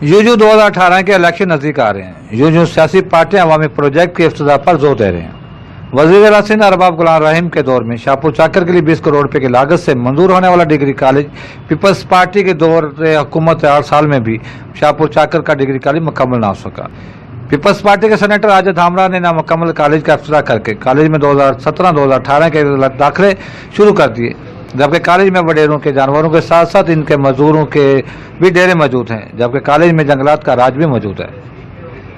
यूं 2018 के इलेक्शन नज़दीक आ रहे हैं, यूं सियासी पार्टियां अवामी प्रोजेक्ट के इफ्तिताह पर जोर दे रहे हैं। वज़ीर आला सिंध अरबाब गुलाम रहीम के दौर में शाहपुर चाकर के लिए 20 करोड़ रुपए की लागत से मंजूर होने वाला डिग्री कॉलेज पीपल्स पार्टी के दौर हुकूमत 8 साल में भी शाहपुर चाकर का डिग्री कॉलेज मुकम्मल ना हो सका। पीपल्स पार्टी के सेनेटर आजद धामरा ने नामुकम्मल कॉलेज का इफ्तिताह करके कॉलेज में 2017-2018 के दाखिले शुरू कर दिए, जबकि कॉलेज में वडेरों के जानवरों के साथ साथ इनके मजदूरों के भी डेरे मौजूद हैं, जबकि कॉलेज में जंगलात का राज भी मौजूद है।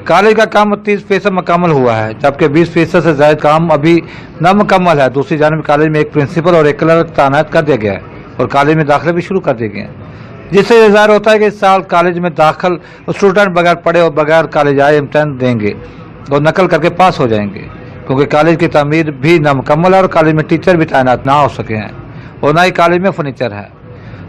कॉलेज का काम 30% मुकम्मल हुआ है, जबकि 20% से ज़्यादा काम अभी नामुकम्मल है। दूसरी जानब कॉलेज में एक प्रिंसिपल और एक क्लर्क तैनात कर दिया गया है और कॉलेज में दाखिले भी शुरू कर दिए गए हैं, जिससे यह ज़ाहिर होता है कि इस साल कॉलेज में दाखिल स्टूडेंट बगैर पढ़े और बगैर कॉलेज आए इम्तहान देंगे और नकल करके पास हो जाएंगे, क्योंकि कॉलेज की तमीर भी नामुकम्मल है और कॉलेज में टीचर भी तैनात ना हो सके हैं और ना ही कॉलेज में फर्नीचर है।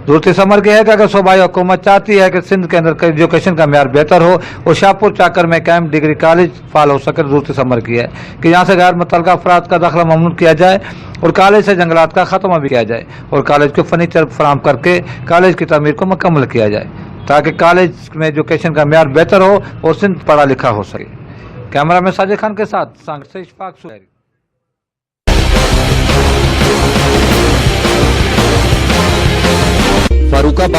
ज़रूरत इस अमर की है कि अगर सूबाई हुकूमत चाहती है कि सिंध के अंदर एजुकेशन का म्यार बेहतर हो और शाहपुर चाकर में कायम डिग्री कॉलेज फाल हो सके, ज़रूरत इस अमर की है कि यहाँ से गैर मुतल्लका अफराद का दाखिला ममनून किया जाए और कॉलेज से जंगलात का ख़त्म भी किया जाए और कॉलेज को फर्नीचर फराम करके कॉलेज की तमीर को मुकम्मल किया जाए, ताकि कॉलेज में एजुकेशन का म्यार बेहतर हो और सिंध पढ़ा लिखा हो सके। कैमरा में साजिद खान के साथ सांग से इशफाक सुहैरी। फारूकाबाद